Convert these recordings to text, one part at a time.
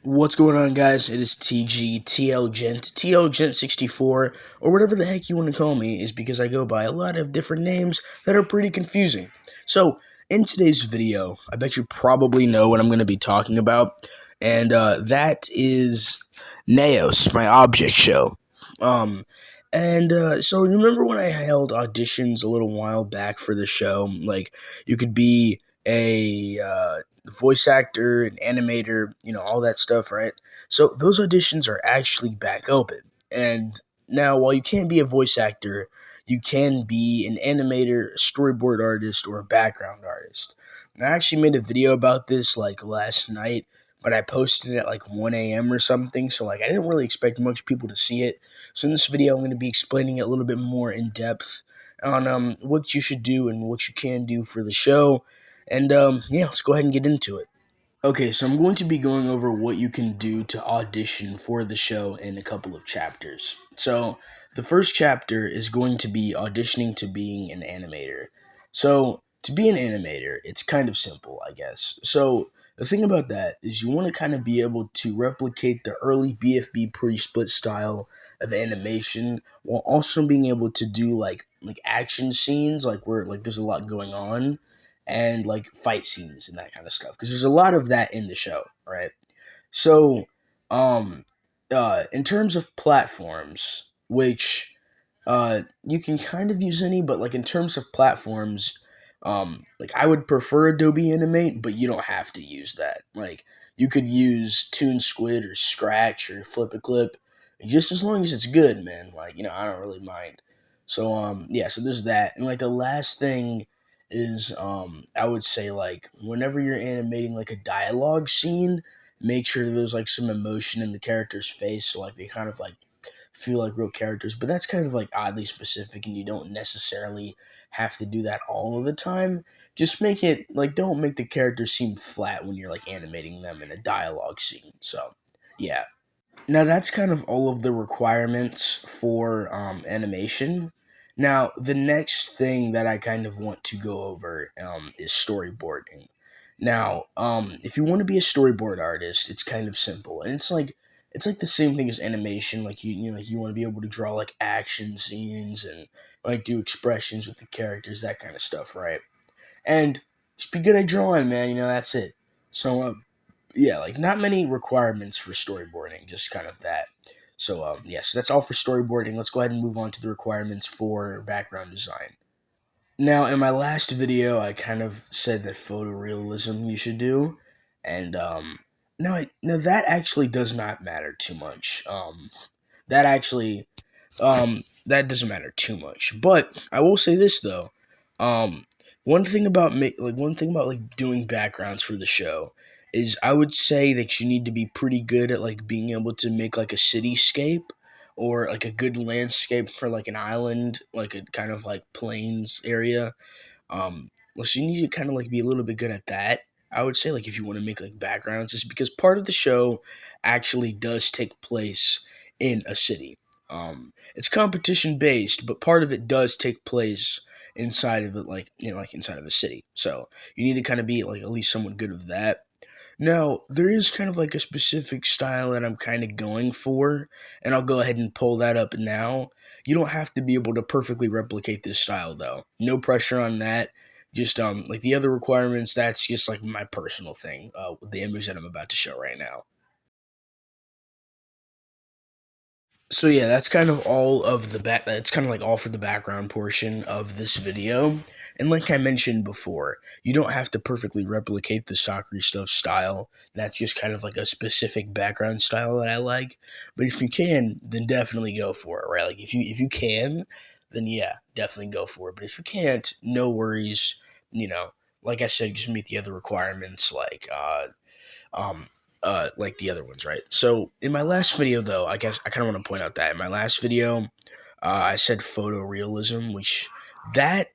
What's going on, guys? It is TG, TL Gent, TL Gent 64, or whatever the heck you want to call me, is because I go by a lot of different names that are pretty confusing. So, in today's video, I bet you probably know what I'm going to be talking about, and that is NAOS, my object show. So you remember when I held auditions a little while back for the show? Like, you could be a voice actor, an animator, all that stuff, right? So those auditions are actually back open. And now, while you can't be a voice actor, you can be an animator, a storyboard artist, or a background artist. And I actually made a video about this like last night, but I posted it at like 1 a.m. or something. So like I didn't really expect much people to see it. So in this video, I'm going to be explaining it a little bit more in depth on what you should do and what you can do for the show. And yeah, let's go ahead and get into it. Okay, so I'm going to be going over what you can do to audition for the show in a couple of chapters. So, the first chapter is going to be auditioning to being an animator. So, to be an animator, it's kind of simple, I guess. So, the thing about that is you want to kind of be able to replicate the early BFB pre-split style of animation while also being able to do like action scenes like where like there's a lot going on and like fight scenes and that kind of stuff because there's a lot of that in the show, right? So, um, in terms of platforms, which you can kind of use any, but like in terms of platforms, like I would prefer Adobe Animate, but you don't have to use that. Like you could use Toon Squid or Scratch or Flip a Clip, just as long as it's good, man. Like I don't really mind. So yeah, so there's that, and like the last thing is I would say like whenever you're animating like a dialogue scene, make sure there's like some emotion in the character's face, so like they kind of like feel like real characters. But that's kind of like oddly specific, and you don't necessarily have to do that all of the time. Just make it like don't make the characters seem flat when you're like animating them in a dialogue scene. So yeah. Now that's kind of all of the requirements for animation. Now the next thing that I kind of want to go over is storyboarding. Now, if you want to be a storyboard artist, it's kind of simple, and it's like the same thing as animation. Like like you want to be able to draw like action scenes and like do expressions with the characters, that kind of stuff, right? And just be good at drawing, man. That's it. So yeah, like not many requirements for storyboarding, just kind of that. So yes, that's all for storyboarding. Let's go ahead and move on to the requirements for background design. Now, in my last video, I kind of said that photorealism you should do, and no, that actually does not matter too much. That actually, that doesn't matter too much. But I will say this though, um, one thing about like doing backgrounds for the show is I would say that you need to be pretty good at like being able to make like a cityscape or like a good landscape for like an island, like a kind of like plains area. So you need to kind of like be a little bit good at that. I would say like if you want to make like backgrounds, is because part of the show actually does take place in a city. It's competition based, but part of it does take place inside of it, like like inside of a city. So you need to kind of be like at least somewhat good of that. Now, there is kind of like a specific style that I'm kind of going for, and I'll go ahead and pull that up now. You don't have to be able to perfectly replicate this style, though. No pressure on that. Just like the other requirements, that's just like my personal thing with the image that I'm about to show right now. So yeah, that's kind of all of the back. That's kind of like all for the background portion of this video. And like I mentioned before, you don't have to perfectly replicate the soccer stuff style. That's just kind of like a specific background style that I like. But if you can, then definitely go for it, right? Like if you can, then yeah, definitely go for it. But if you can't, no worries. You know, like I said, just meet the other requirements, um, like the other ones, right? So in my last video, though, I guess I kind of want to point out that in my last video, I said photorealism, which that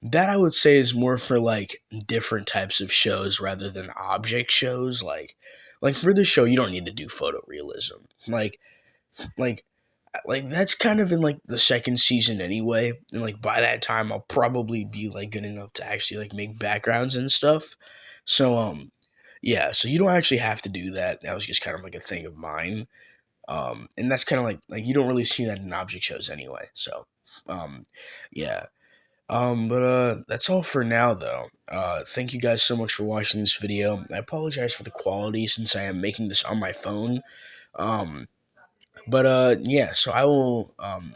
that I would say is more for like different types of shows rather than object shows. Like for this show, you don't need to do photorealism. Like like that's kind of in like the second season anyway, and like by that time, I'll probably be like good enough to actually like make backgrounds and stuff. So Yeah, so you don't actually have to do that. That was just kind of like a thing of mine. And that's kind of like you don't really see that in object shows anyway. So, um, yeah. But that's all for now though. Thank you guys so much for watching this video. I apologize for the quality since I am making this on my phone. Um, but yeah, so I will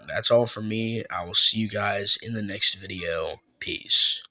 that's all for me. I will see you guys in the next video. Peace.